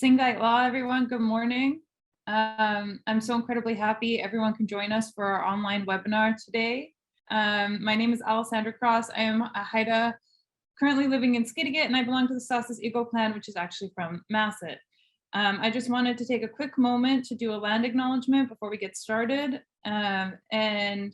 Singai Law, everyone, good morning. I'm so incredibly happy everyone can join us for our online webinar today. My name is Alessandra Cross. I am a Haida, currently living in Skidegate, and I belong to the Sasas Eco Clan, which is actually from Masset. I just wanted to take a quick moment to do a land acknowledgement before we get started. And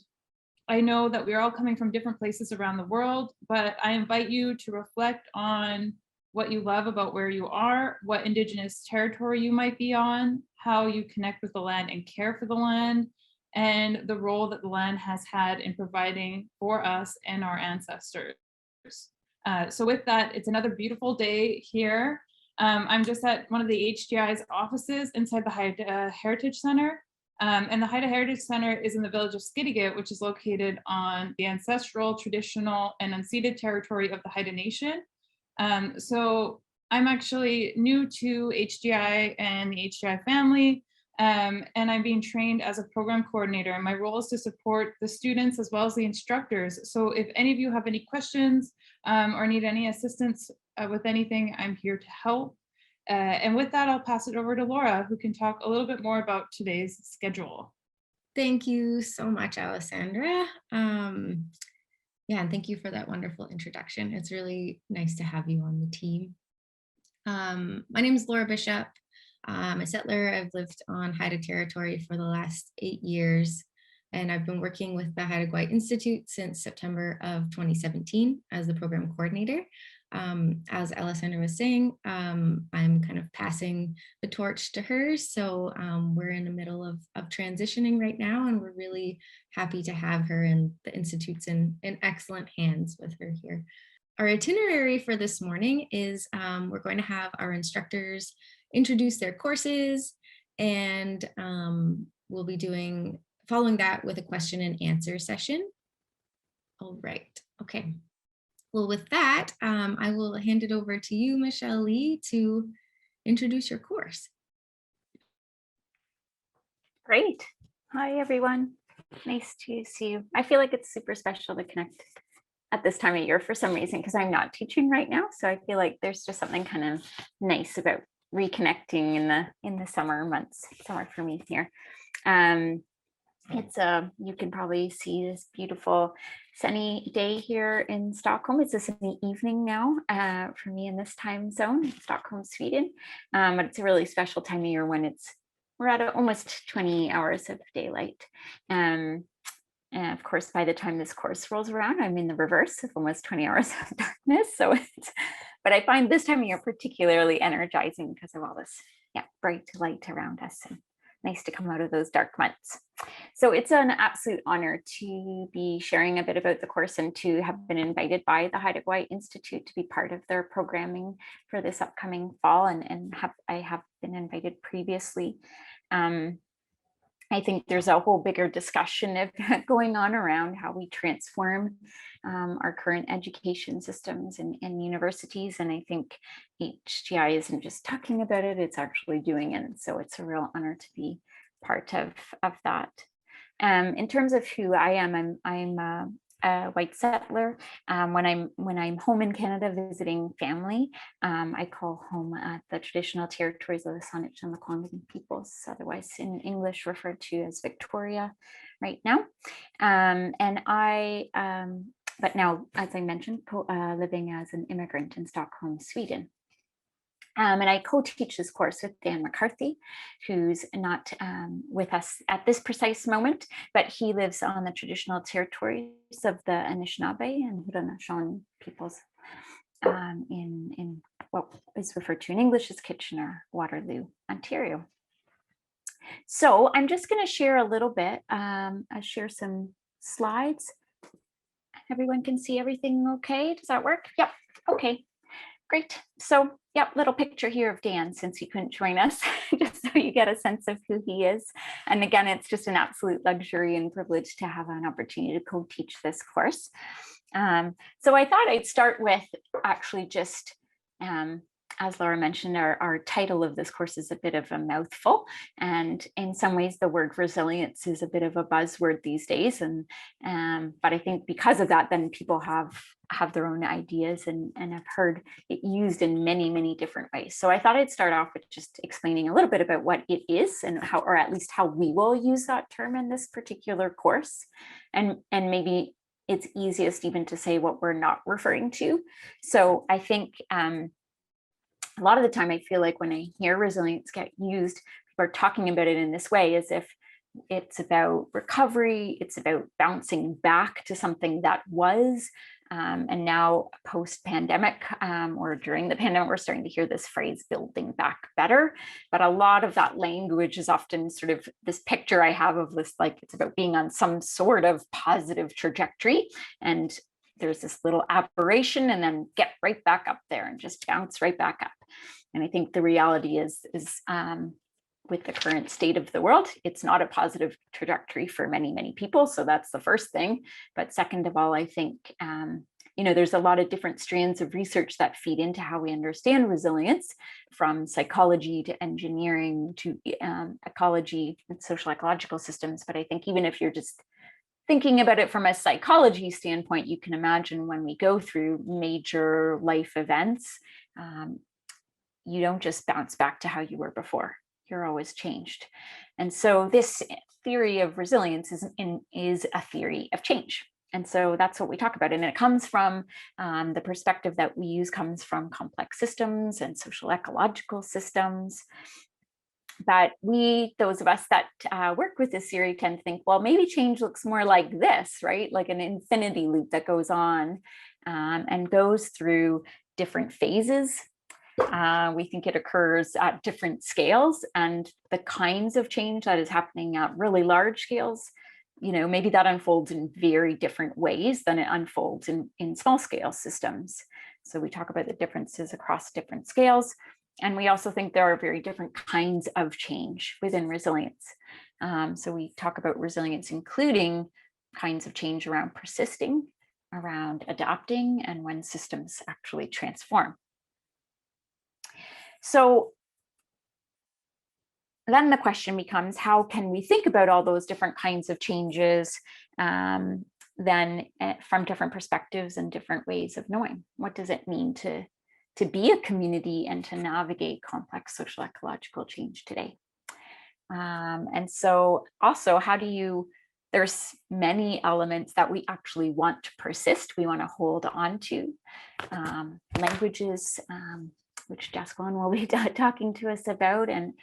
I know that we're all coming from different places around the world, but I invite you to reflect on what you love about where you are, what Indigenous territory you might be on, how you connect with the land and care for the land, and the role that the land has had in providing for us and our ancestors. So with that, it's another beautiful day here. I'm just at one of the HGI's offices inside the Haida Heritage Center. And the Haida Heritage Center is in the village of Skidegate, which is located on the ancestral, traditional, and unceded territory of the Haida Nation. So I'm actually new to HGI and the HGI family, and I'm being trained as a program coordinator, and my role is to support the students as well as the instructors. So if any of you have any questions or need any assistance with anything, I'm here to help. And with that, I'll pass it over to Laura, who can talk a little bit more about today's schedule. Thank you so much, Alessandra. Yeah, and thank you for that wonderful introduction. It's really nice to have you on the team. My name is Laura Bishop. I'm a settler. I've lived on Haida territory for the last 8 years, and I've been working with the Haida Gwaii Institute since September of 2017 as the program coordinator. As Alessandra was saying, I'm kind of passing the torch to her. So we're in the middle of transitioning right now, and we're really happy to have her, and the Institute's in excellent hands with her here. Our itinerary for this morning is we're going to have our instructors introduce their courses, and we'll be following that with a question and answer session. All right, okay. Well, with that, I will hand it over to you, Michelle Lee, to introduce your course. Great. Hi, everyone. Nice to see you. I feel like it's super special to connect at this time of year for some reason, because I'm not teaching right now. So I feel like there's just something kind of nice about reconnecting in the summer months. Summer for me here. You can probably see this beautiful sunny day here in Stockholm. It's a sunny evening now for me in this time zone, Stockholm, Sweden. But it's a really special time of year when we're at almost 20 hours of daylight. And of course, by the time this course rolls around, I'm in the reverse of almost 20 hours of darkness. But I find this time of year particularly energizing because of all this bright light around us. And nice to come out of those dark months. So it's an absolute honor to be sharing a bit about the course and to have been invited by the Haida Gwaii Institute to be part of their programming for this upcoming fall, and I have been invited previously. I think there's a whole bigger discussion going on around how we transform our current education systems and universities. And I think HGI isn't just talking about it, it's actually doing it. And so it's a real honor to be part of that. In terms of who I am, I'm a white settler. When I'm home in Canada visiting family, I call home the traditional territories of the Saanich and the Kwanglen peoples, otherwise in English referred to as Victoria right now. But now, as I mentioned, living as an immigrant in Stockholm, Sweden. And I co-teach this course with Dan McCarthy, who's not with us at this precise moment, but he lives on the traditional territories of the Anishinaabe and Haudenosaunee peoples in what is referred to in English as Kitchener, Waterloo, Ontario. So I'm just going to share a little bit. I'll share some slides. Everyone can see everything okay? Does that work? Yep. Okay. Great. So, little picture here of Dan, since he couldn't join us, just so you get a sense of who he is. And again, it's just an absolute luxury and privilege to have an opportunity to co-teach this course. So I thought I'd start with actually just as Laura mentioned, our title of this course is a bit of a mouthful. And in some ways, the word resilience is a bit of a buzzword these days. But I think because of that, then people have their own ideas and have heard it used in many, many different ways. So I thought I'd start off with just explaining a little bit about what it is and how, or at least how we will use that term in this particular course. And maybe it's easiest even to say what we're not referring to. So I think a lot of the time I feel like when I hear resilience get used, people are talking about it in this way as if it's about recovery, it's about bouncing back to something that was, and now post-pandemic or during the pandemic, we're starting to hear this phrase building back better. But a lot of that language is often sort of this picture I have of this, like it's about being on some sort of positive trajectory. And there's this little aberration and then get right back up there and just bounce right back up. And I think the reality is with the current state of the world, it's not a positive trajectory for many, many people. So that's the first thing. But second of all, I think, there's a lot of different strands of research that feed into how we understand resilience, from psychology to engineering to ecology and social ecological systems. But I think even if you're just thinking about it from a psychology standpoint, you can imagine when we go through major life events, you don't just bounce back to how you were before. You're always changed. And so this theory of resilience is a theory of change. And so that's what we talk about. And it comes from the perspective that we use comes from complex systems and social ecological systems. But those of us that work with this theory tend to think, well, maybe change looks more like this, right? Like an infinity loop that goes on and goes through different phases. We think it occurs at different scales, and the kinds of change that is happening at really large scales, maybe that unfolds in very different ways than it unfolds in small scale systems. So we talk about the differences across different scales. And we also think there are very different kinds of change within resilience. So we talk about resilience, including kinds of change around persisting, around adapting, and when systems actually transform. So then the question becomes, how can we think about all those different kinds of changes then from different perspectives and different ways of knowing? What does it mean to be a community and to navigate complex social ecological change today? And so also, there's many elements that we actually want to persist, we want to hold on to. Languages, which Jasquan will be talking to us about, and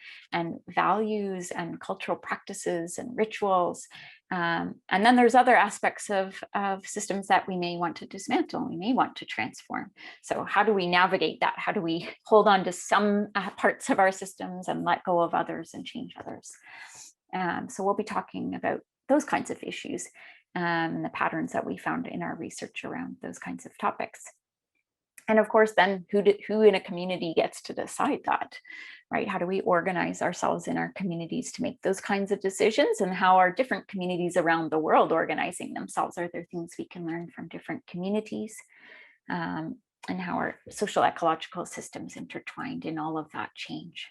values and cultural practices and rituals. And then there's other aspects of systems that we may want to dismantle, we may want to transform. So how do we navigate that? How do we hold on to some parts of our systems and let go of others and change others? So we'll be talking about those kinds of issues and the patterns that we found in our research around those kinds of topics. And of course, then who in a community gets to decide that, right? How do we organize ourselves in our communities to make those kinds of decisions? And how are different communities around the world organizing themselves? Are there things we can learn from different communities? And how are social ecological systems intertwined in all of that change?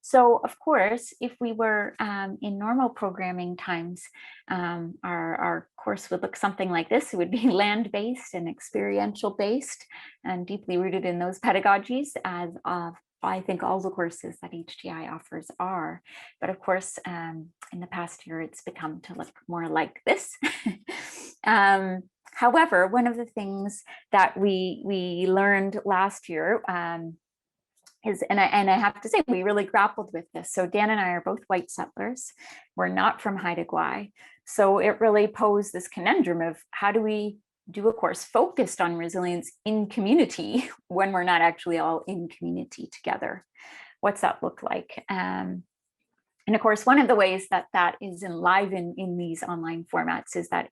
So of course, if we were in normal programming times, our course would look something like this. It would be land-based and experiential-based and deeply rooted in those pedagogies, as I think all the courses that HGI offers are. But of course, in the past year, it's become to look more like this. However, one of the things that we learned last year and I have to say, we really grappled with this. So Dan and I are both white settlers. We're not from Haida Gwaii. So it really posed this conundrum of how do we do a course focused on resilience in community when we're not actually all in community together? What's that look like? And of course, one of the ways that is enlivened in these online formats is that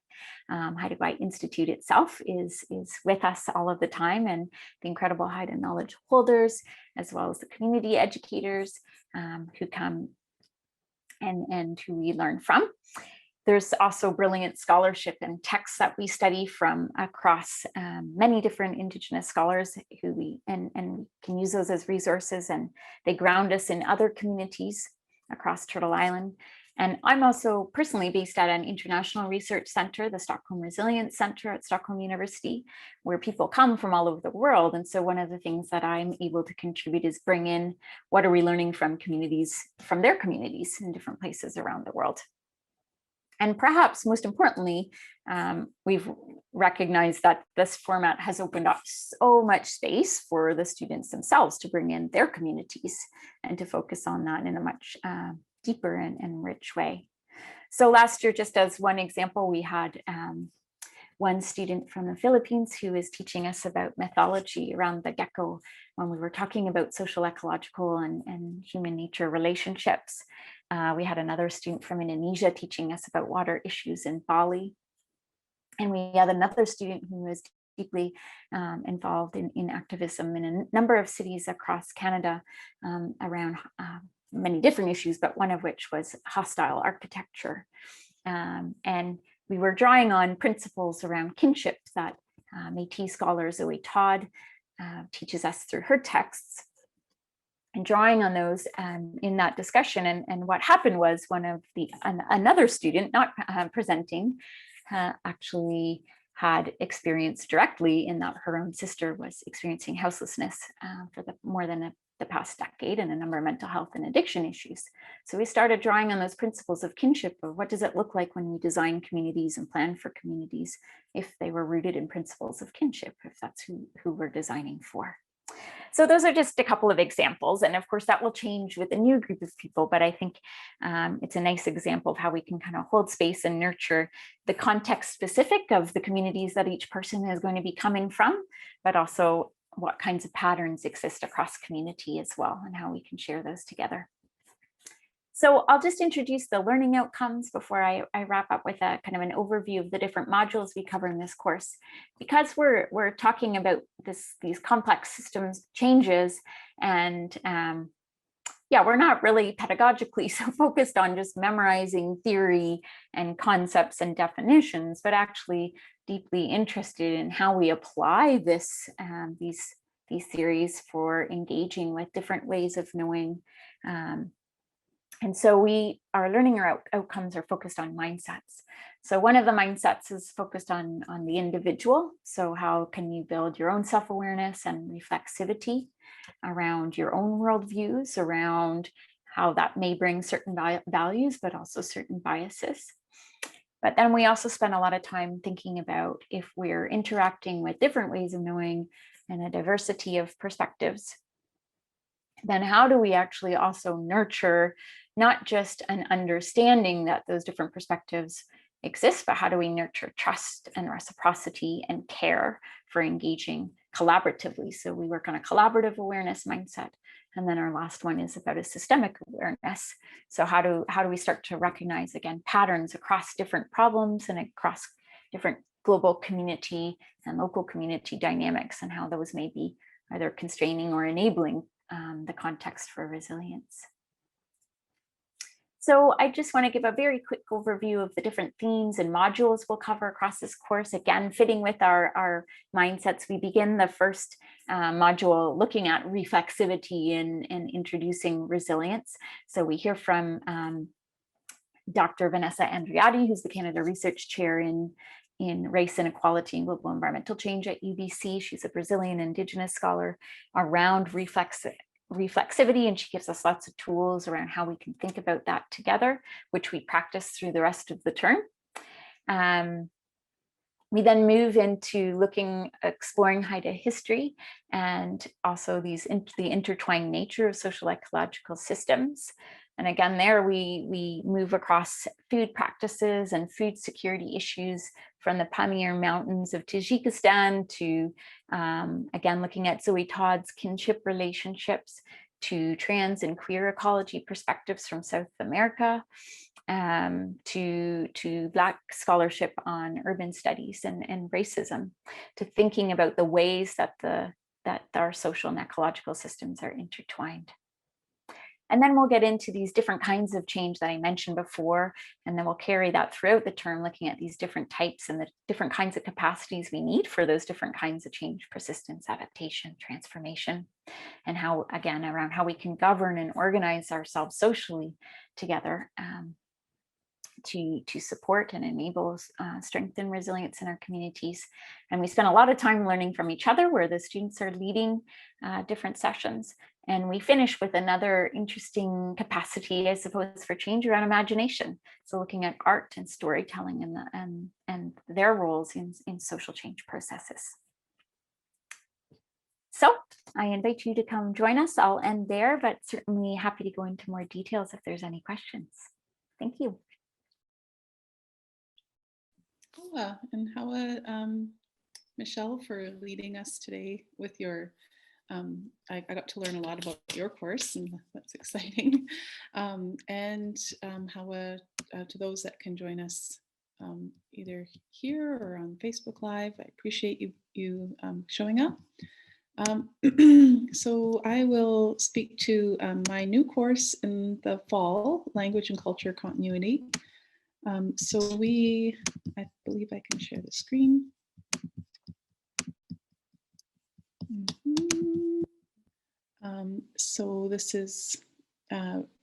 Haida Gwaii Institute itself is with us all of the time, and the incredible Haida knowledge holders, as well as the community educators who come and who we learn from. There's also brilliant scholarship and texts that we study from across many different Indigenous scholars who we can use those as resources, and they ground us in other communities across Turtle Island. And I'm also personally based at an international research center, the Stockholm Resilience Center at Stockholm University, where people come from all over the world. And so one of the things that I'm able to contribute is bring in what are we learning from communities, from their communities in different places around the world. And perhaps most importantly, we've recognized that this format has opened up so much space for the students themselves to bring in their communities and to focus on that in a much deeper and rich way. So last year, just as one example, we had one student from the Philippines who is teaching us about mythology around the gecko when we were talking about social, ecological, and human nature relationships. We had another student from Indonesia teaching us about water issues in Bali. And we had another student who was deeply involved in activism in a number of cities across Canada around many different issues, but one of which was hostile architecture. And we were drawing on principles around kinship that Métis scholar Zoe Todd teaches us through her texts, and drawing on those in that discussion. And what happened was another student, not presenting, actually had experienced directly in that her own sister was experiencing houselessness for more than the past decade, and a number of mental health and addiction issues. So we started drawing on those principles of kinship, of what does it look like when we design communities and plan for communities if they were rooted in principles of kinship, if that's who we're designing for. So those are just a couple of examples. And of course, that will change with a new group of people. But I think it's a nice example of how we can kind of hold space and nurture the context specific of the communities that each person is going to be coming from, but also what kinds of patterns exist across community as well, and how we can share those together. So I'll just introduce the learning outcomes before I wrap up with a kind of an overview of the different modules we cover in this course. Because we're talking about these complex systems changes, and yeah, we're not really pedagogically so focused on just memorizing theory and concepts and definitions, but actually deeply interested in how we apply these theories for engaging with different ways of knowing. And so our learning outcomes are focused on mindsets. So one of the mindsets is focused on the individual. So how can you build your own self-awareness and reflexivity around your own worldviews, around how that may bring certain values, but also certain biases. But then we also spend a lot of time thinking about if we're interacting with different ways of knowing and a diversity of perspectives, then how do we actually also nurture not just an understanding that those different perspectives exist, but how do we nurture trust and reciprocity and care for engaging collaboratively? So we work on a collaborative awareness mindset. And then our last one is about a systemic awareness. So how do we start to recognize, again, patterns across different problems and across different global community and local community dynamics, and how those may be either constraining or enabling the context for resilience. So I just want to give a very quick overview of the different themes and modules we'll cover across this course. Again, fitting with our mindsets, we begin the first module looking at reflexivity and introducing resilience. So we hear from Dr. Vanessa Andreotti, who's the Canada Research Chair in Race and Equality and Global Environmental Change at UBC. She's a Brazilian Indigenous scholar around reflexivity, and she gives us lots of tools around how we can think about that together, which we practice through the rest of the term. We then move into exploring Haida history, and also the intertwined nature of social ecological systems. And again, there we move across food practices and food security issues from the Pamir Mountains of Tajikistan to, again, looking at Zoe Todd's kinship relationships, to trans and queer ecology perspectives from South America, to Black scholarship on urban studies and racism, to thinking about the ways that our social and ecological systems are intertwined. And then we'll get into these different kinds of change that I mentioned before, and then we'll carry that throughout the term, looking at these different types and the different kinds of capacities we need for those different kinds of change: persistence, adaptation, transformation, and how, again, around how we can govern and organize ourselves socially together to support and enable strength and resilience in our communities. And we spend a lot of time learning from each other, where the students are leading different sessions. And we finish with another interesting capacity, I suppose, for change around imagination. So looking at art and storytelling and their roles in social change processes. So I invite you to come join us. I'll end there, but certainly happy to go into more details if there's any questions. Thank you. Hawa, and Hawa, Michelle, for leading us today with your, I got to learn a lot about your course, and that's exciting. And Hawa, to those that can join us either here or on Facebook Live, I appreciate you showing up. So I will speak to my new course in the fall, Language and Culture Continuity. So I believe I can share the screen. So this is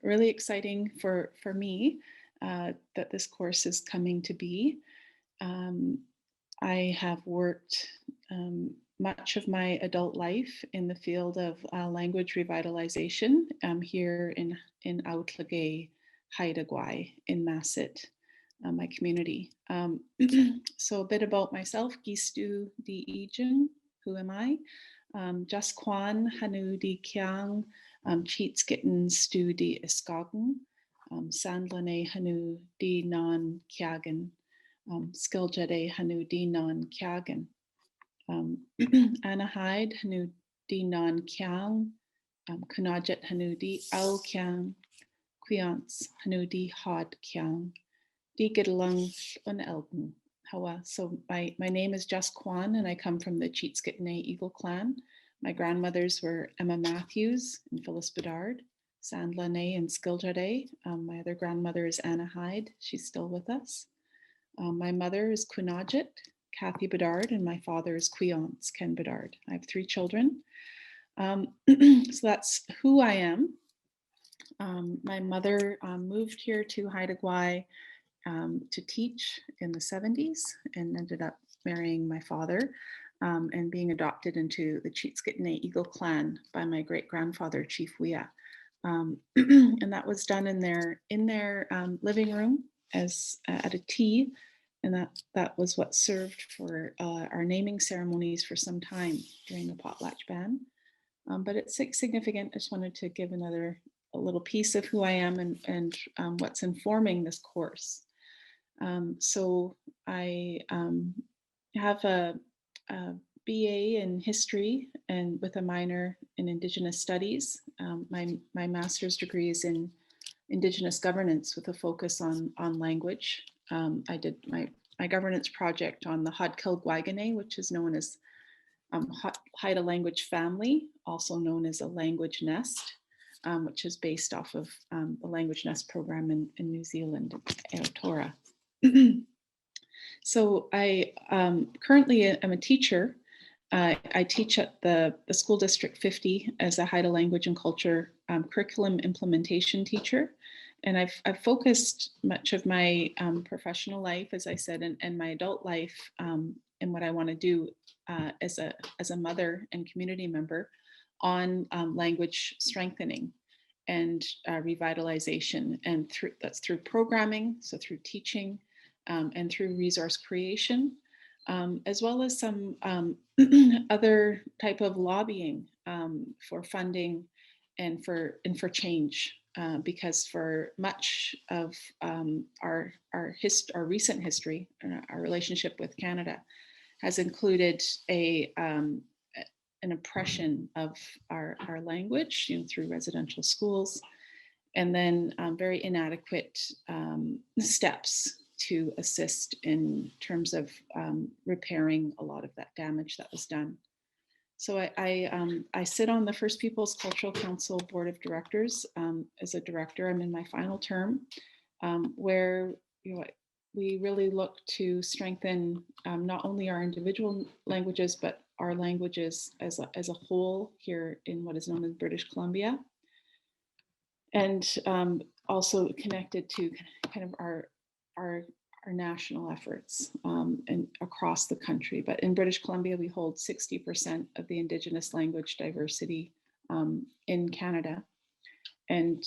really exciting for me that this course is coming to be. I have worked much of my adult life in the field of language revitalization here in Untitled Haida Gwaii in Masset, my community. So a bit about myself: Gistu di Ijin, who am I? Just Kwan Hanu di Kiang, Cheats Gitten Stu di Iskogen, Sandlane Hanu di Non Kiagan, Skiljade Hanu di Non Kiagan, Anna Hyde Hanu di Non Kiang, Kunajet Hanu di Au Kiang, Quiance Hanu di Hod Kiang, di Gidlung un Elden. Hawa. So my name is Just Kwan, and I come from the Cheatskitney Eagle clan. My grandmothers were Emma Matthews and Phyllis Bedard, Sandlane and Skiljade. My other grandmother is Anna Hyde. She's still with us. My mother is Quinajet, Kathy Bedard, and my father is Quiance, Ken Bedard. I have 3 children. So that's who I am. My mother moved here to Haida Gwaii to teach in the 70s and ended up marrying my father and being adopted into the Cheatskitney Eagle clan by my great-grandfather, Chief Wea. And that was done in their living room as at a tea, and that was what served for our naming ceremonies for some time during the potlatch ban. But it's significant. I just wanted to give a little piece of who I am and what's informing this course. So I have a BA in history and with a minor in Indigenous studies. My master's degree is in Indigenous governance with a focus on language. I did my governance project on the Haida-Gwaii, which is known as Haida language family, also known as a language nest, which is based off of the language nest program in New Zealand, Aotearoa. So I currently am a teacher. I teach at the School District 50 as a Haida language and culture curriculum implementation teacher. And I've focused much of my professional life, as I said, and my adult life and what I want to do as a mother and community member on language strengthening and revitalization, and that's through programming, so through teaching and through resource creation, as well as some other type of lobbying for funding and for change, because for much of our recent history, our relationship with Canada has included an oppression of our language, through residential schools, and then very inadequate steps to assist in terms of repairing a lot of that damage that was done. So I sit on the First Peoples Cultural Council Board of Directors. As a director, I'm in my final term, where we really look to strengthen not only our individual languages, but our languages as a whole here in what is known as British Columbia. And also connected to kind of our national efforts and across the country. But in British Columbia, we hold 60% of the Indigenous language diversity in Canada. And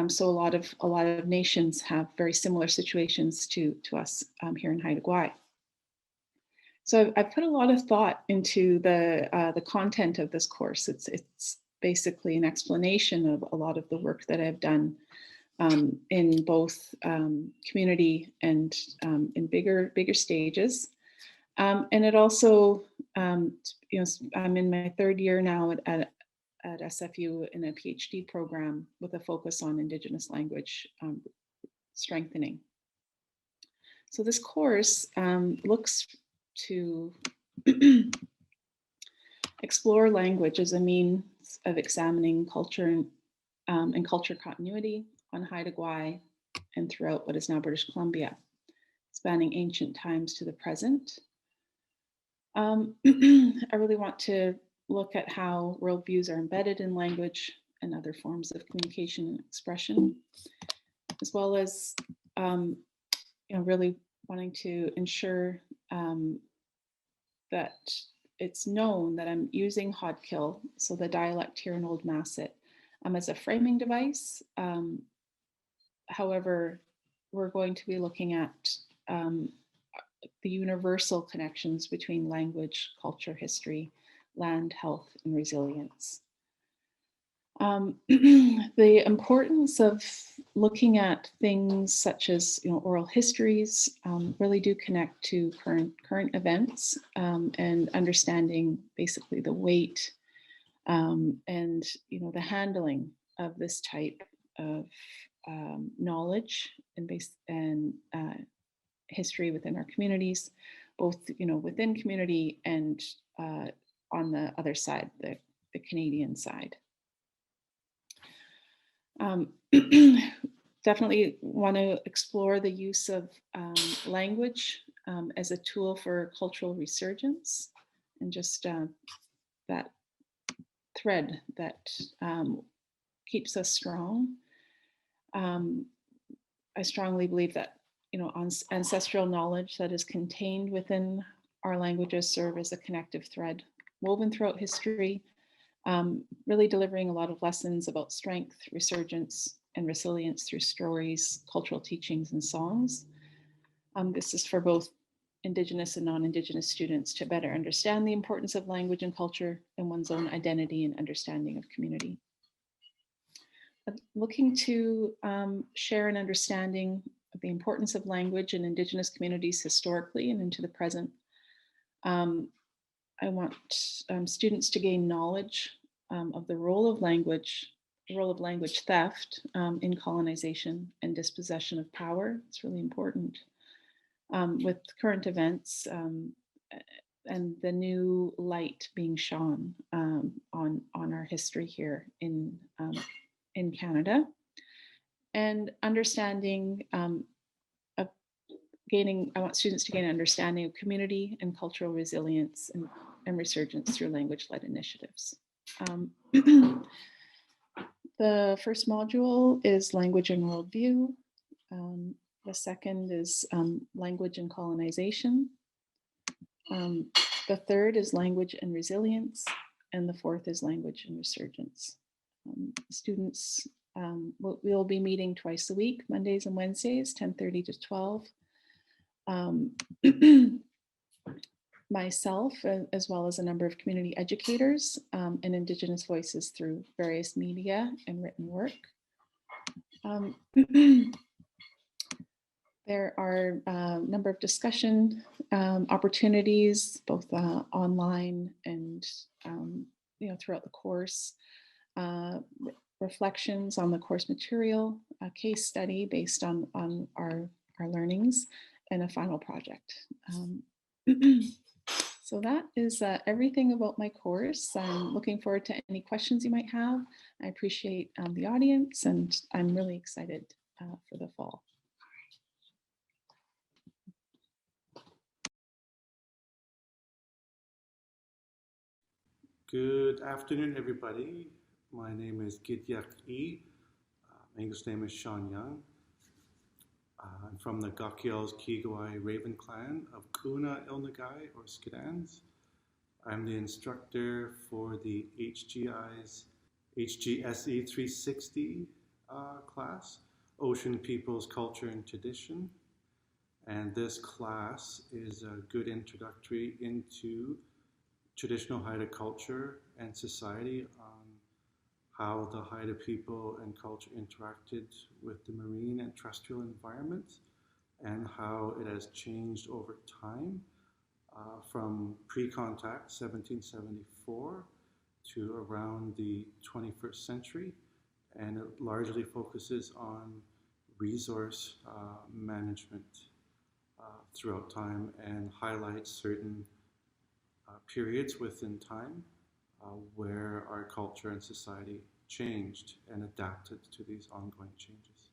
so a lot of nations have very similar situations to us here in Haida Gwaii. So I've put a lot of thought into the content of this course. It's basically an explanation of a lot of the work that I've done in both community and in bigger stages. And it also, you know, I'm in my third year now at SFU in a PhD program with a focus on Indigenous language strengthening. So this course looks to explore language as a means of examining culture and culture continuity on Haida Gwaii and throughout what is now British Columbia, spanning ancient times to the present. I really want to look at how worldviews are embedded in language and other forms of communication and expression, as well as really wanting to ensure that it's known that I'm using Hodkill, so the dialect here in Old Masset, as a framing device. However, we're going to be looking at the universal connections between language, culture, history, land, health, and resilience. The importance of looking at things such as oral histories really do connect to current events and understanding basically the weight and the handling of this type of knowledge and history within our communities, both within community and on the other side, the Canadian side. Definitely want to explore the use of language as a tool for cultural resurgence, and just that thread that keeps us strong. I strongly believe that ancestral knowledge that is contained within our languages serve as a connective thread woven throughout history, really delivering a lot of lessons about strength, resurgence, and resilience through stories, cultural teachings, and songs. This is for both Indigenous and non-Indigenous students to better understand the importance of language and culture in one's own identity and understanding of community. Looking to share an understanding of the importance of language in Indigenous communities historically and into the present. I want students to gain knowledge of the role of language theft in colonization and dispossession of power. It's really important with current events and the new light being shone on our history here in Canada, and understanding I want students to gain an understanding of community and cultural resilience and resurgence through language-led initiatives. The first module is language and worldview. The second is language and colonization. The third is language and resilience. And the fourth is language and resurgence. Students we'll be meeting twice a week, Mondays and Wednesdays, 10:30 to 12. Myself, as well as a number of community educators and Indigenous voices through various media and written work. There are a number of discussion opportunities, both online and throughout the course. Reflections on the course material, a case study based on our learnings, and a final project. So that is everything about my course. I'm looking forward to any questions you might have. I appreciate the audience, and I'm really excited for the fall. Good afternoon, everybody. My name is Gidyak E. My English name is Sean Young. I'm from the Gakiels Kigawai Raven clan of Kuna Ilnagai or Skidans. I'm the instructor for the HGI's HGSE 360 class, Ocean Peoples Culture and Tradition. And this class is a good introductory into traditional Haida culture and society on how the Haida people and culture interacted with the marine and terrestrial environment and how it has changed over time from pre-contact 1774 to around the 21st century. And it largely focuses on resource management throughout time and highlights certain periods within time where our culture and society changed and adapted to these ongoing changes.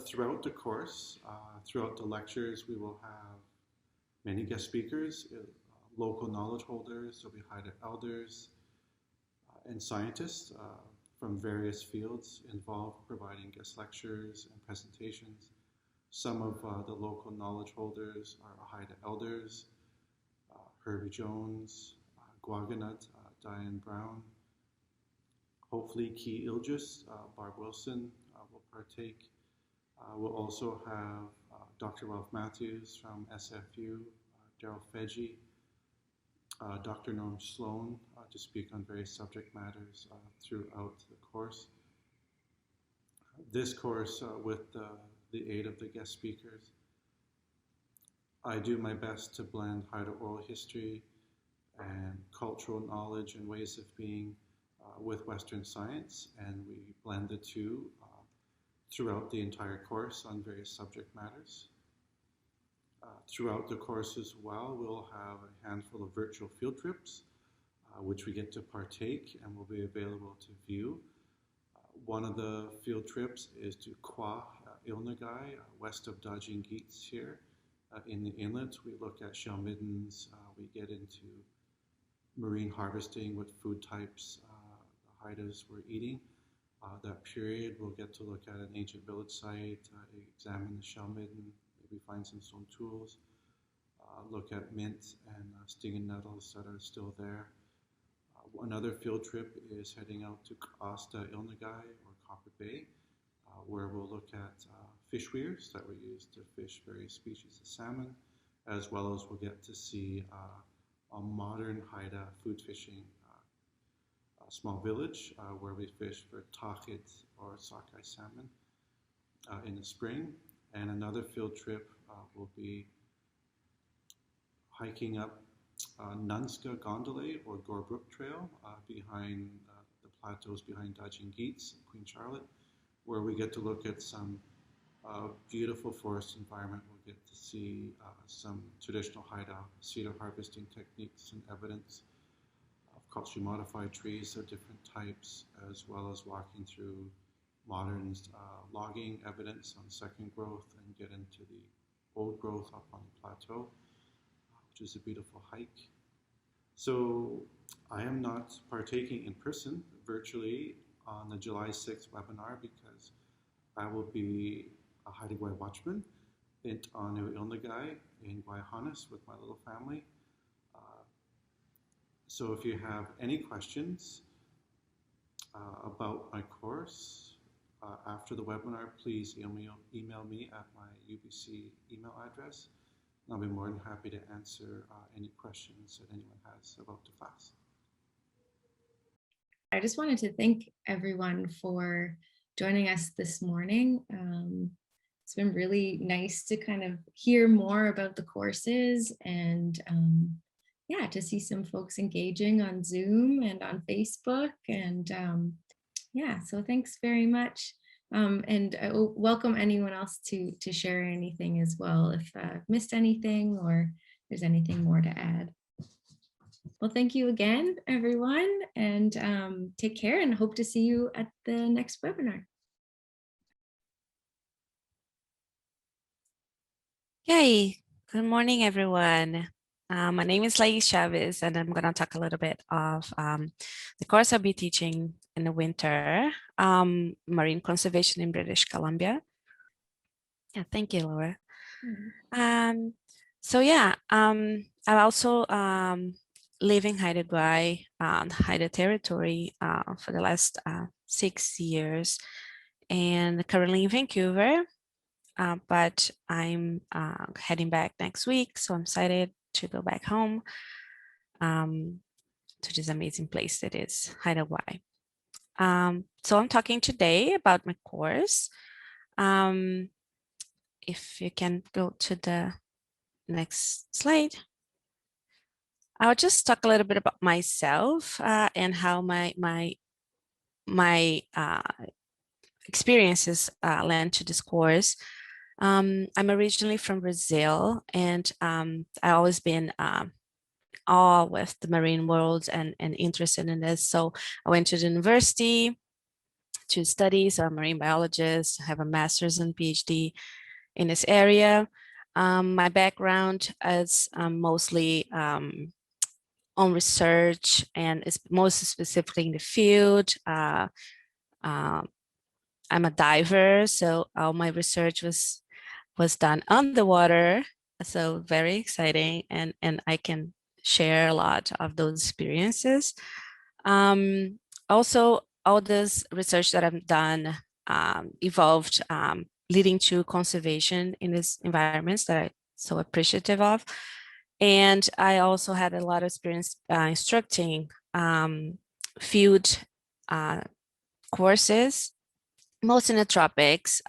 Throughout the course, throughout the lectures, we will have many guest speakers, local knowledge holders, there'll be Haida elders and scientists from various fields involved providing guest lectures and presentations. Some of the local knowledge holders are Haida elders, Herbie Jones, Gwaganut, Diane Brown. Hopefully Key Ilgis, Barb Wilson will partake. We'll also have Dr. Ralph Matthews from SFU, Daryl Fedji, Dr. Norm Sloan to speak on various subject matters throughout the course. This course, with the aid of the guest speakers, I do my best to blend Haida oral history and cultural knowledge and ways of being with Western science, and we blend the two throughout the entire course on various subject matters. Throughout the course as well, we'll have a handful of virtual field trips, which we get to partake and will be available to view. One of the field trips is to Kwa Ilnagai, west of Dajing Geets here. In the inlet, we look at shell middens, we get into marine harvesting, what food types the Haidas were eating. That period, we'll get to look at an ancient village site, examine the shell midden, maybe find some stone tools, look at mint and stinging nettles that are still there. Another field trip is heading out to Asta Ilnagai or Copper Bay, where we'll look at fish weirs that were used to fish various species of salmon, as well as we'll get to see a modern Haida food fishing small village where we fish for tahit or sockeye salmon in the spring. And another field trip will be hiking up Nunska Gondola or Gore Brook Trail behind the plateaus behind Dajing Geets, Queen Charlotte, where we get to look at some beautiful forest environment. We'll get to see some traditional Haida cedar harvesting techniques and evidence of culturally modified trees of different types, as well as walking through modern logging evidence on second growth and get into the old growth up on the plateau, which is a beautiful hike. So I am not partaking in person, virtually, on the July 6th webinar because I will be a Haida Gwaii watchman in Anu Ilnagai in Guayhanas with my little family. So if you have any questions about my course after the webinar, please email me at my UBC email address. And I'll be more than happy to answer any questions that anyone has about the class. I just wanted to thank everyone for joining us this morning. It's been really nice to kind of hear more about the courses and yeah, to see some folks engaging on Zoom and on Facebook. And yeah, so thanks very much. And I welcome anyone else to share anything as well if I've missed anything or there's anything more to add. Well, thank you again, everyone, and take care and hope to see you at the next webinar. Yay, good morning, everyone. My name is Laís Chavez, and I'm going to talk a little bit of the course I'll be teaching in the winter, marine conservation in British Columbia. Yeah, thank you, Laura. So yeah, I also live in Haida Gwaii, Haida territory for the last 6 years, and currently in Vancouver. But I'm heading back next week, so I'm excited to go back home to this amazing place that is Haida Gwaii. So I'm talking today about my course. If you can go to the next slide. I'll just talk a little bit about myself and how my experiences led to this course. I'm originally from Brazil, and I've always been awe with the marine world and interested in this. So I went to the university to study. So I'm a marine biologist, have a master's and PhD in this area. My background is mostly on research, and it's most specifically in the field. I'm a diver, so all my research was done underwater, so very exciting, and I can share a lot of those experiences. Also, all this research that I've done evolved leading to conservation in these environments that I'm so appreciative of. And I also had a lot of experience instructing field courses, most in the tropics,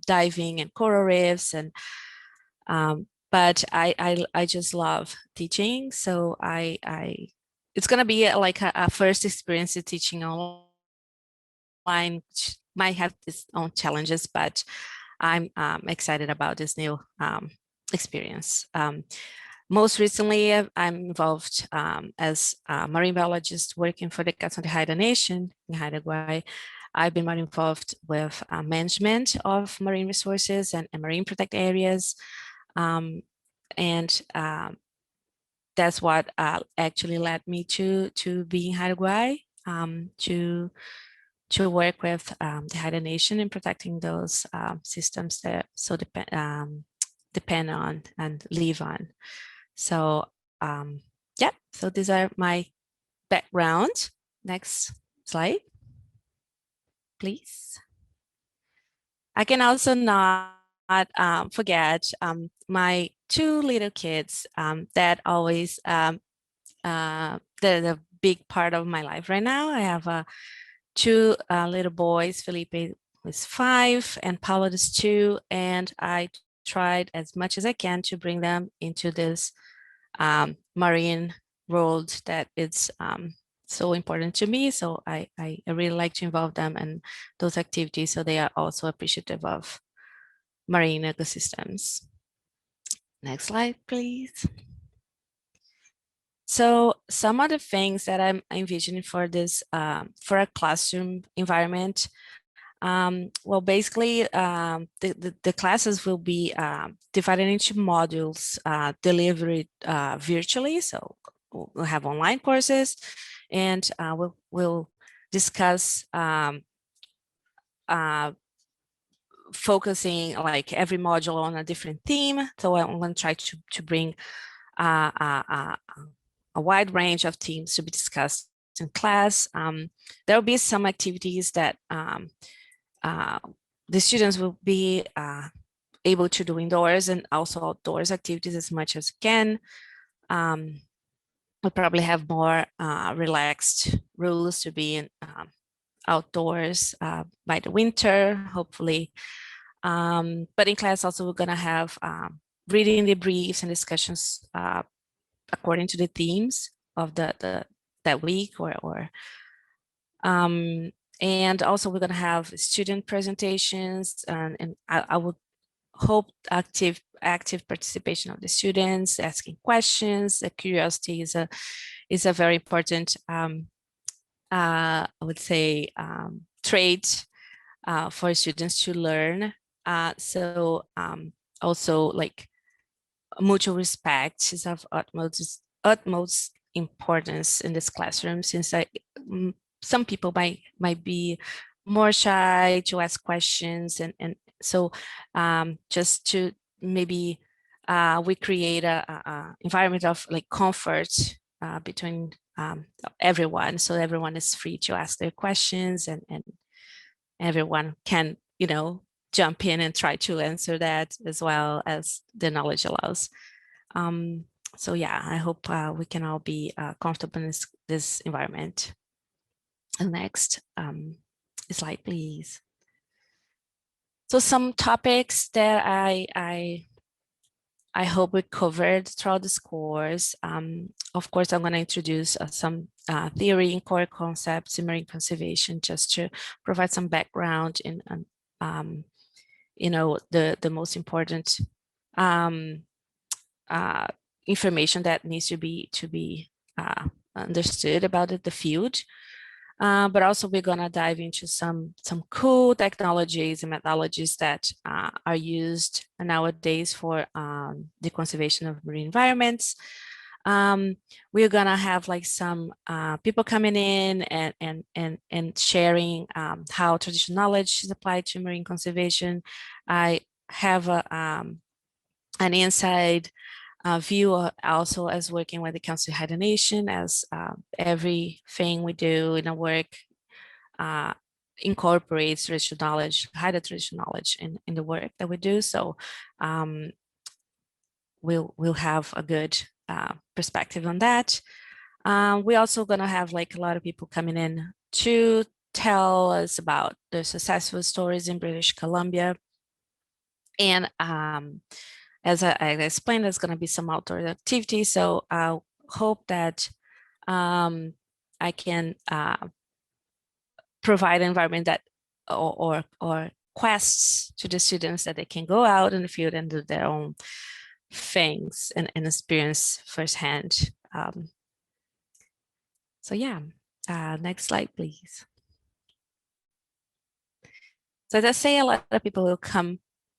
diving and coral reefs, and but I just love teaching. So it's gonna be like a first experience of teaching online, which might have its own challenges, but I'm excited about this new experience. Most recently, I'm involved as a marine biologist working for the Cats on the Haida Nation in Haida Gwaii. I've been more involved with management of marine resources and marine protected areas. That's what actually led me to being Haida Gwaii, to work with the Haida Nation in protecting those systems that so depend on and live on. So yeah, so these are my background. Next slide, please. I can also not forget my two little kids that always they're the big part of my life right now. I have two little boys, Felipe is 5 and Paulo is 2, and I tried as much as I can to bring them into this marine world that is so important to me. So I really like to involve them in those activities, so they are also appreciative of marine ecosystems. Next slide, please. So some of the things that I'm envisioning for this, for a classroom environment, well, basically, the classes will be divided into modules, delivered virtually. So we'll have online courses, and we'll discuss focusing like every module on a different theme. So I'm going to try to bring a wide range of themes to be discussed in class. There will be some activities that the students will be able to do indoors and also outdoors activities as much as can. We'll probably have more relaxed rules to be in outdoors by the winter, hopefully. But in class also, we're going to have reading debriefs and discussions according to the themes of that week, and also we're going to have student presentations, and I would hope active participation of the students, asking questions. The curiosity is a very important, I would say, trait for students to learn. So also like mutual respect is of utmost importance in this classroom, since some people might be more shy to ask questions, and so just to maybe we create a environment of like comfort between everyone, so everyone is free to ask their questions, and everyone can, you know, jump in and try to answer that as well as the knowledge allows. So yeah, I hope we can all be comfortable in this environment. And next slide, please. So some topics that I hope we covered throughout this course. Of course, I'm going to introduce some theory and core concepts in marine conservation, just to provide some background in, you know, the most important information that needs to be understood about the field. But also we're going to dive into some cool technologies and methodologies that are used nowadays for the conservation of marine environments. We're going to have like some people coming in and sharing how traditional knowledge is applied to marine conservation. I have an inside view also as working with the Council of Haida Nation, as everything we do in our work incorporates traditional knowledge, Haida traditional knowledge in the work that we do. So we'll have a good perspective on that. We're also gonna have like a lot of people coming in to tell us about their successful stories in British Columbia. And as I explained, there's going to be some outdoor activities. So I hope that I can provide an environment that or quests to the students that they can go out in the field and do their own things and experience firsthand. So yeah, next slide, please. So as I say, a lot of people will come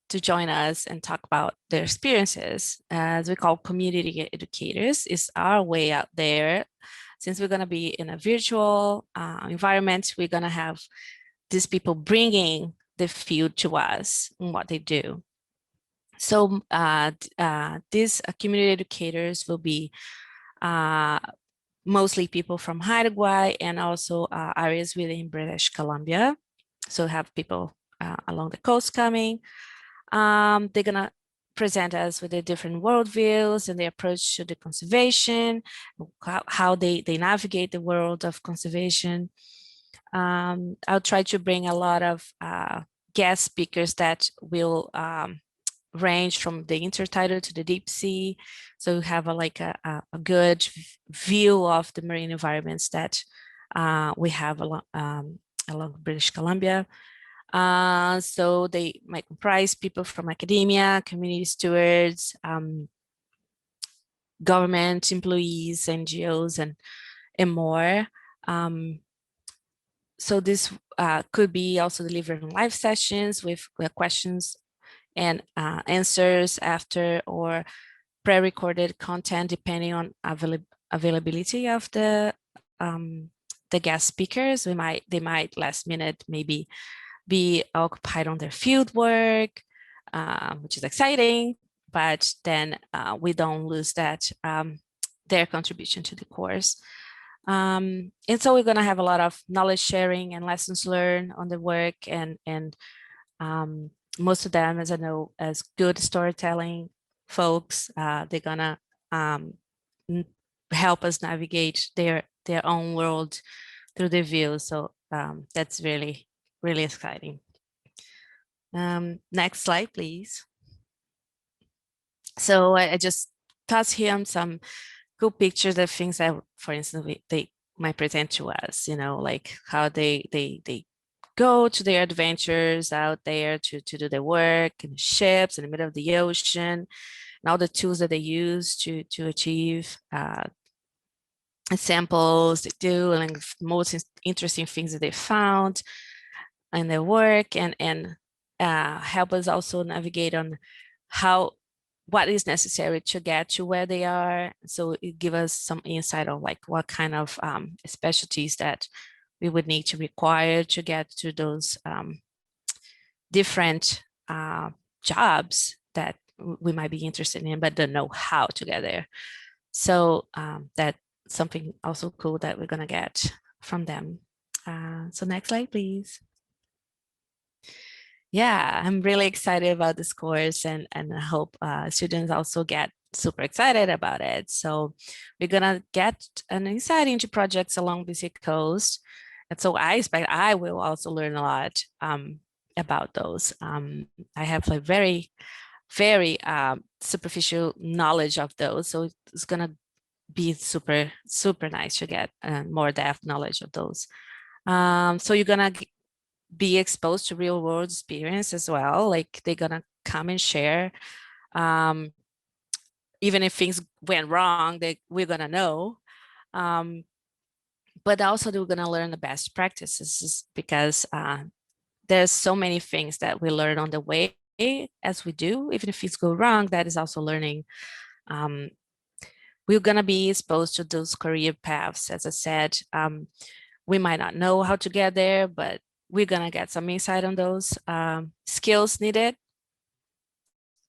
to join us and talk about their experiences. As we call community educators, is our way out there. Since we're going to be in a virtual environment, we're going to have these people bringing the field to us and what they do. So these community educators will be mostly people from Haida Gwaii and also areas within British Columbia. So have people along the coast coming. They're gonna present us with their different worldviews and their approach to the conservation, how they navigate the world of conservation. I'll try to bring a lot of guest speakers that will range from the intertidal to the deep sea. So we have a good view of the marine environments that we have along British Columbia. So they might comprise people from academia, community stewards, government employees, NGOs, and more. So this could be also delivered in live sessions with questions and answers after, or pre-recorded content depending on availability of the guest speakers. They might last minute maybe be occupied on their field work, which is exciting, but then we don't lose that their contribution to the course. And so we're going to have a lot of knowledge sharing and lessons learned on the work, and most of them, as I know, as good storytelling folks, they're gonna help us navigate their own world through their views. So that's really exciting. Next slide, please. So I just tossed here some cool pictures of things that, for instance, they might present to us, you know, like how they go to their adventures out there to do their work in ships in the middle of the ocean, and all the tools that they use to achieve samples they do and most interesting things that they found in their work, and help us also navigate on what is necessary to get to where they are. So it gives us some insight on like what kind of specialties that we would need to require to get to those different jobs that we might be interested in, but don't know how to get there. So that's something also cool that we're gonna get from them. So next slide, please. Yeah, I'm really excited about this course, and I hope students also get super excited about it. So we're gonna get an insight into projects along the Sea coast. And so I expect I will also learn a lot about those. I have like very superficial knowledge of those. So it's gonna be super nice to get more depth knowledge of those. So you're gonna be exposed to real world experience as well. Like they're gonna come and share. Even if things went wrong, we're gonna know. But also we're gonna learn the best practices, because there's so many things that we learn on the way as we do. Even if things go wrong, that is also learning. We're gonna be exposed to those career paths. As I said, we might not know how to get there, but we're gonna get some insight on those skills needed.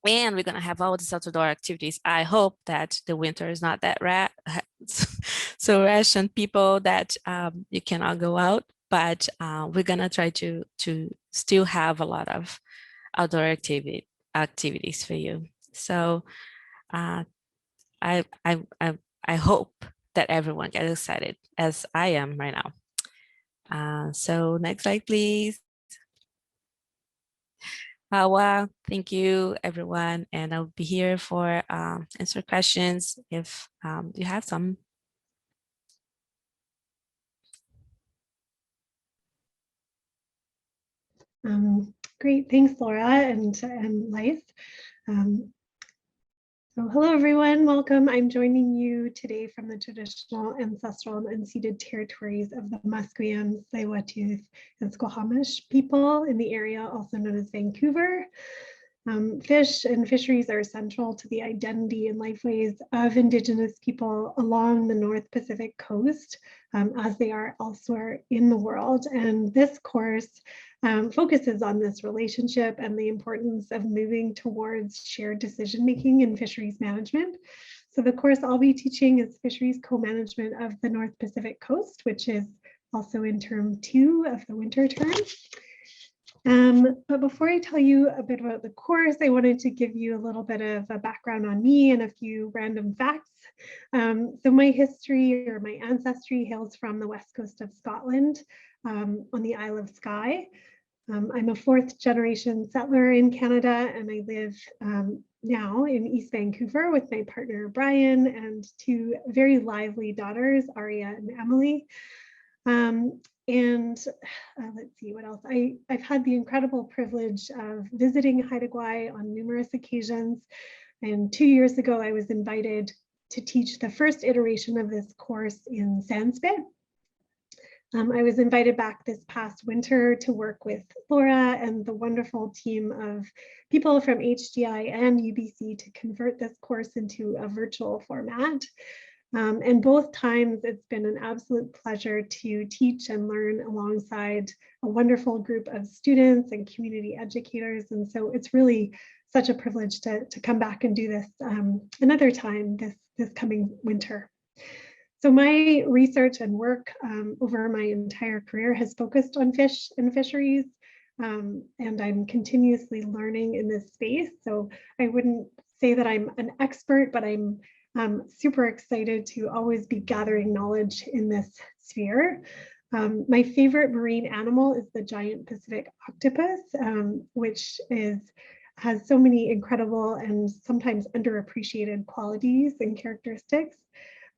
And we're gonna have all these outdoor activities. I hope that the winter is not that so ration people that you cannot go out, but we're gonna try to still have a lot of outdoor activities for you. So I hope that everyone gets excited as I am right now. So next slide, please. Well, thank you, everyone. And I'll be here for answer questions if you have some. Great, thanks, Laura and Lice. So hello, everyone. Welcome. I'm joining you today from the traditional, ancestral, and unceded territories of the Musqueam, Tsleil-Waututh, and Squamish people in the area, also known as Vancouver. Fish and fisheries are central to the identity and lifeways of Indigenous people along the North Pacific coast, as they are elsewhere in the world. And this course focuses on this relationship and the importance of moving towards shared decision-making in fisheries management. So the course I'll be teaching is Fisheries Co-Management of the North Pacific Coast, which is also in term 2 of the winter term. But before I tell you a bit about the course, I wanted to give you a little bit of a background on me and a few random facts. So my history or my ancestry hails from the west coast of Scotland on the Isle of Skye. I'm a 4th generation settler in Canada, and I live now in East Vancouver with my partner Brian and 2 very lively daughters, Aria and Emily. And let's see what else. I've had the incredible privilege of visiting Haida Gwaii on numerous occasions. And 2 years ago, I was invited to teach the first iteration of this course in Sandspit. I was invited back this past winter to work with Laura and the wonderful team of people from HGI and UBC to convert this course into a virtual format. And both times it's been an absolute pleasure to teach and learn alongside a wonderful group of students and community educators. And so it's really such a privilege to come back and do this another time this coming winter. So my research and work over my entire career has focused on fish and fisheries, and I'm continuously learning in this space. So I wouldn't say that I'm an expert, but I'm super excited to always be gathering knowledge in this sphere. My favorite marine animal is the giant Pacific octopus, which has so many incredible and sometimes underappreciated qualities and characteristics.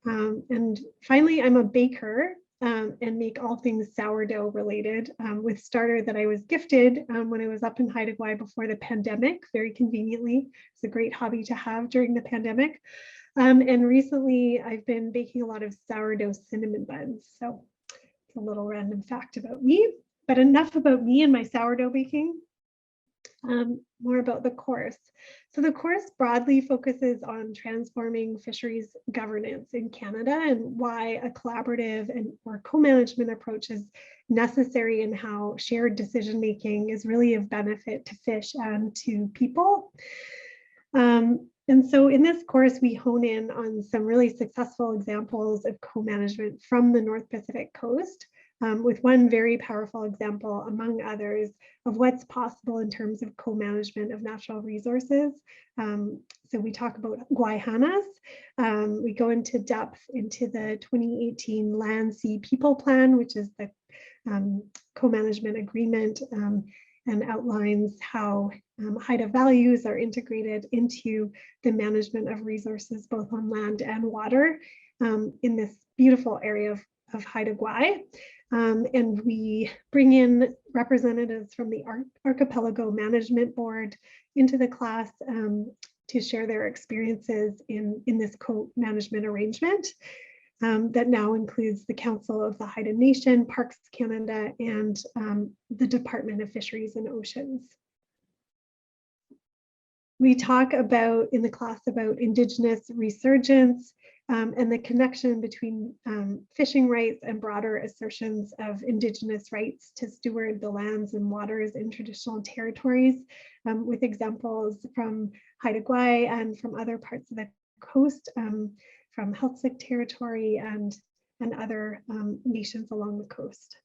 And finally, I'm a baker and make all things sourdough related with starter that I was gifted when I was up in Haida Gwaii before the pandemic, very conveniently. It's a great hobby to have during the pandemic. And recently I've been baking a lot of sourdough cinnamon buns. So it's a little random fact about me, but enough about me and my sourdough baking. More about the course. So the course broadly focuses on transforming fisheries governance in Canada and why a collaborative or co-management approach is necessary, and how shared decision-making is really of benefit to fish and to people. And so in this course, we hone in on some really successful examples of co-management from the North Pacific coast, with one very powerful example, among others, of what's possible in terms of co-management of natural resources. So we talk about Gwaii. We go into depth into the 2018 Land, Sea, People Plan, which is the co-management agreement, and outlines how Haida values are integrated into the management of resources, both on land and water, in this beautiful area of Haida Gwaii. And we bring in representatives from the Archipelago Management Board into the class to share their experiences in this co-management arrangement that now includes the Council of the Haida Nation, Parks Canada, and the Department of Fisheries and Oceans. We talk about in the class about Indigenous resurgence, and the connection between fishing rights and broader assertions of Indigenous rights to steward the lands and waters in traditional territories, with examples from Haida Gwaii and from other parts of the coast, from Heiltsuk territory and other nations along the coast.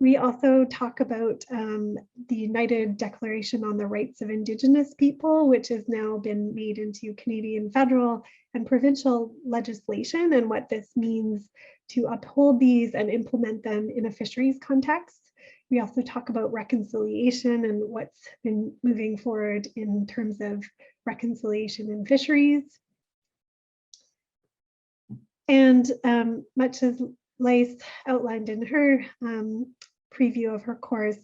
We also talk about the United Declaration on the Rights of Indigenous People, which has now been made into Canadian federal and provincial legislation, and what this means to uphold these and implement them in a fisheries context. We also talk about reconciliation and what's been moving forward in terms of reconciliation in fisheries. And much as Lace outlined in her preview of her course,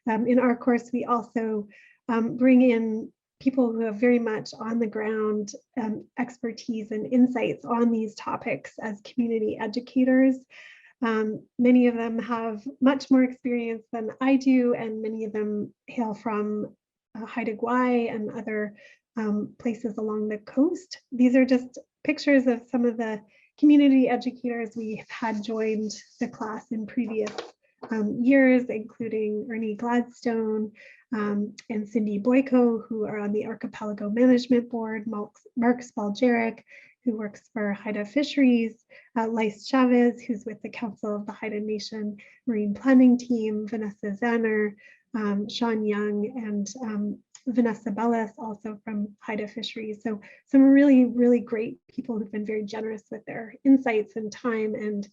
in our course, we also bring in people who have very much on the ground expertise and insights on these topics as community educators. Many of them have much more experience than I do, and many of them hail from Haida Gwaii and other places along the coast. These are just pictures of some of the community educators we have had joined the class in previous years, including Ernie Gladstone and Cindy Boyko, who are on the Archipelago Management Board, Mark Spaljeric, who works for Haida Fisheries, Lace Chavez, who's with the Council of the Haida Nation Marine Planning Team, Vanessa Zanner, Sean Young, and Vanessa Bellis, also from Haida Fisheries. So some really, really great people who've been very generous with their insights and time, and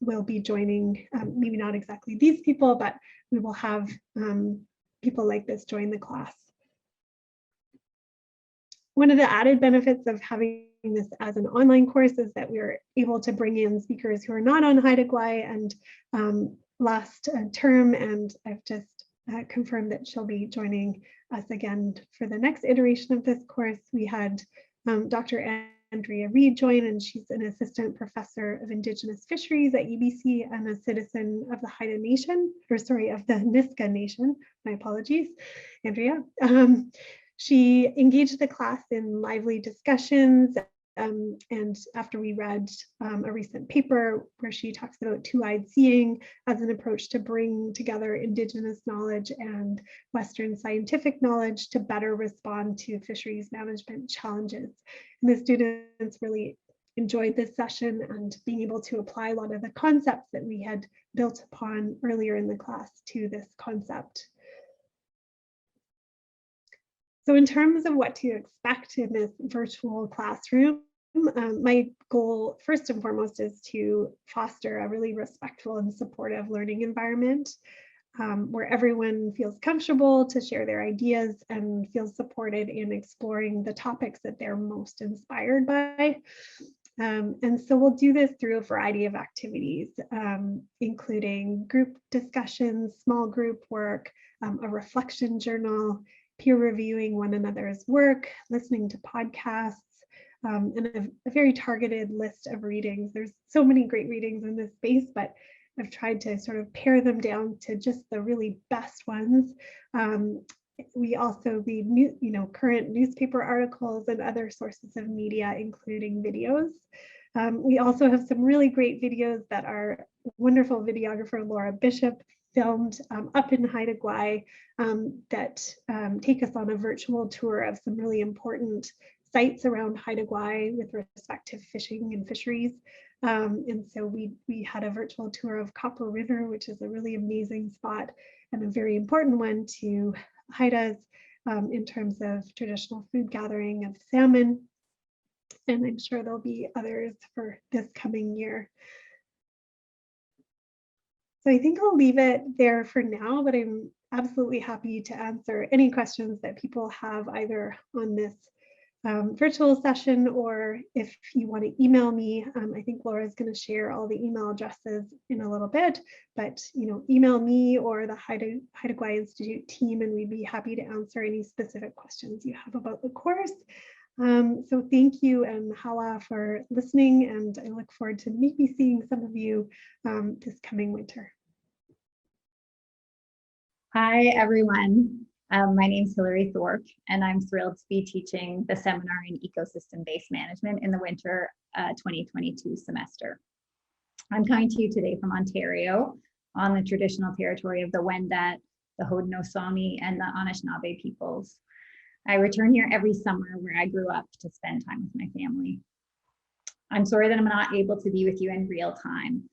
will be joining, maybe not exactly these people, but we will have people like this join the class. One of the added benefits of having this as an online course is that we're able to bring in speakers who are not on Haida Gwaii, and last term, and I've just confirmed that she'll be joining us again for the next iteration of this course. We had Dr. Andrea Reed join, and she's an assistant professor of Indigenous fisheries at UBC and a citizen of the Haida Nation, or sorry, of the Niska Nation. My apologies, Andrea. She engaged the class in lively discussions, and after we read a recent paper where she talks about two-eyed seeing as an approach to bring together Indigenous knowledge and Western scientific knowledge to better respond to fisheries management challenges. And the students really enjoyed this session and being able to apply a lot of the concepts that we had built upon earlier in the class to this concept. So in terms of what to expect in this virtual classroom, my goal first and foremost is to foster a really respectful and supportive learning environment where everyone feels comfortable to share their ideas and feels supported in exploring the topics that they're most inspired by. And so we'll do this through a variety of activities, including group discussions, small group work, a reflection journal, peer reviewing one another's work, listening to podcasts, and a very targeted list of readings. There's so many great readings in this space, but I've tried to sort of pare them down to just the really best ones. We also read current newspaper articles and other sources of media, including videos. We also have some really great videos that our wonderful videographer Laura Bishop filmed up in Haida Gwaii that take us on a virtual tour of some really important sites around Haida Gwaii with respect to fishing and fisheries. And so we had a virtual tour of Copper River, which is a really amazing spot and a very important one to Haidas in terms of traditional food gathering of salmon. And I'm sure there'll be others for this coming year. So I think I'll leave it there for now, but I'm absolutely happy to answer any questions that people have either on this virtual session, or if you want to email me. I think Laura is going to share all the email addresses in a little bit, but email me or the Haida Gwaii Institute team, and we'd be happy to answer any specific questions you have about the course. So thank you and hala for listening, and I look forward to maybe seeing some of you this coming winter. Hi, everyone. My name is Hilary Thorpe, and I'm thrilled to be teaching the seminar in ecosystem-based management in the winter 2022 semester. I'm coming to you today from Ontario on the traditional territory of the Wendat, the Haudenosaunee, and the Anishinaabe peoples. I return here every summer where I grew up to spend time with my family. I'm sorry that I'm not able to be with you in real time.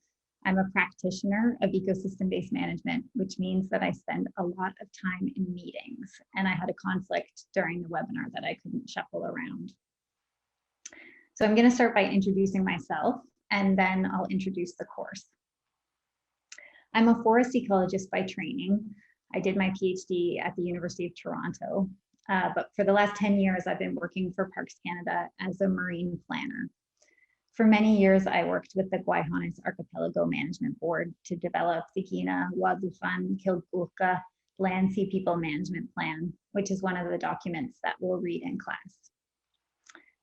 I'm a practitioner of ecosystem-based management, which means that I spend a lot of time in meetings, and I had a conflict during the webinar that I couldn't shuffle around. So I'm going to start by introducing myself, and then I'll introduce the course. I'm a forest ecologist by training. I did my PhD at the University of Toronto, but for the last 10 years, I've been working for Parks Canada as a marine planner. For many years, I worked with the Gwaii Archipelago Management Board to develop the Gina Wadufan Kilgulka Land Sea People Management Plan, which is one of the documents that we'll read in class.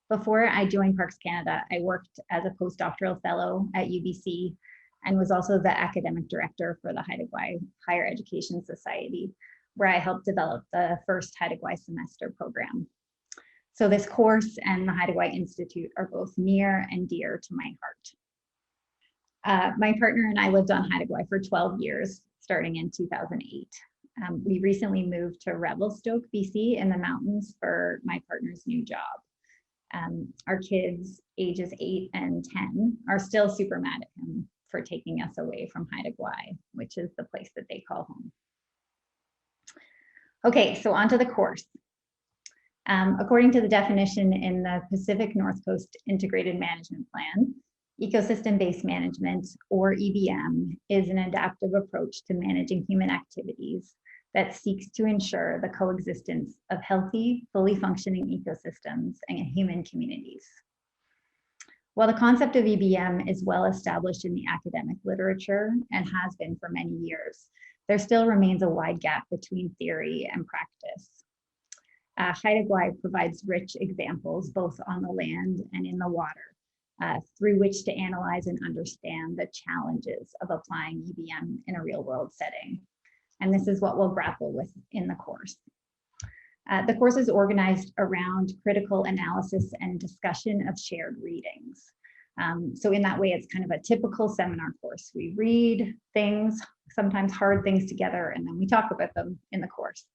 Before I joined Parks Canada, I worked as a postdoctoral fellow at UBC and was also the academic director for the Haida Gwaii Higher Education Society, where I helped develop the first Haida Gwaii semester program. So this course and the Haida Gwaii Institute are both near and dear to my heart. My partner and I lived on Haida Gwaii for 12 years, starting in 2008. We recently moved to Revelstoke, BC in the mountains for my partner's new job. Our kids, ages 8 and 10, are still super mad at him for taking us away from Haida Gwaii, which is the place that they call home. Okay, so on to the course. According to the definition in the Pacific Northcoast Integrated Management Plan, ecosystem-based management, or EBM, is an adaptive approach to managing human activities that seeks to ensure the coexistence of healthy, fully functioning ecosystems and human communities. While the concept of EBM is well established in the academic literature and has been for many years, there still remains a wide gap between theory and practice. Haida Gwaii provides rich examples both on the land and in the water through which to analyze and understand the challenges of applying EBM in a real world setting. And this is what we'll grapple with in the course. The course is organized around critical analysis and discussion of shared readings. So in that way, it's kind of a typical seminar course. We read things, sometimes hard things together, and then we talk about them in the course.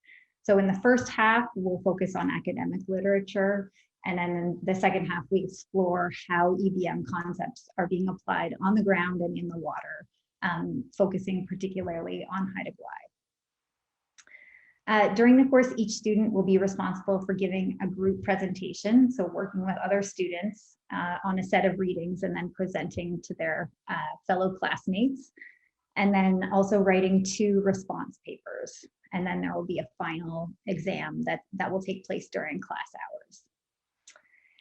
So in the first half, we'll focus on academic literature. And then in the second half, we explore how EBM concepts are being applied on the ground and in the water, focusing particularly on Haida Gwaii. During the course, each student will be responsible for giving a group presentation, so working with other students on a set of readings and then presenting to their fellow classmates, and then also writing 2 response papers. And then there will be a final exam that will take place during class hours.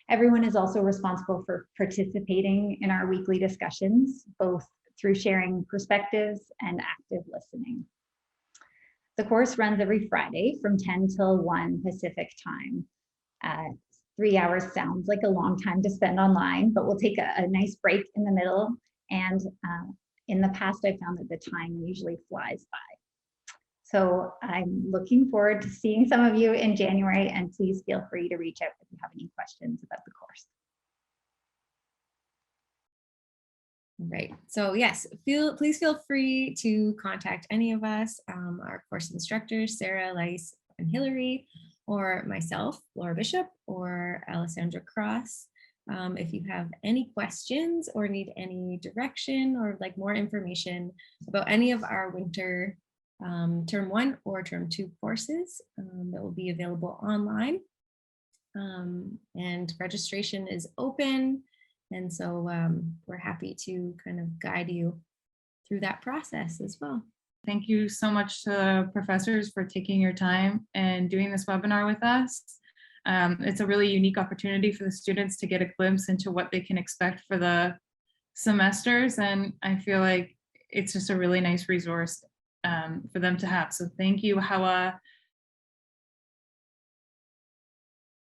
Everyone is also responsible for participating in our weekly discussions, both through sharing perspectives and active listening. The course runs every Friday from 10 till 1 Pacific time. 3 hours sounds like a long time to spend online, but we'll take a nice break in the middle. And in the past, I found that the time usually flies by. So I'm looking forward to seeing some of you in January, and please feel free to reach out if you have any questions about the course. Right. So yes, please feel free to contact any of us, our course instructors, Sarah, Lice, and Hillary, or myself, Laura Bishop, or Alessandra Cross. If you have any questions or need any direction or like more information about any of our winter term 1 or term 2 courses that will be available online. And registration is open. And so we're happy to kind of guide you through that process as well. Thank you so much to professors for taking your time and doing this webinar with us. It's a really unique opportunity for the students to get a glimpse into what they can expect for the semesters. And I feel like it's just a really nice resource for them to have. So thank you, Hawa,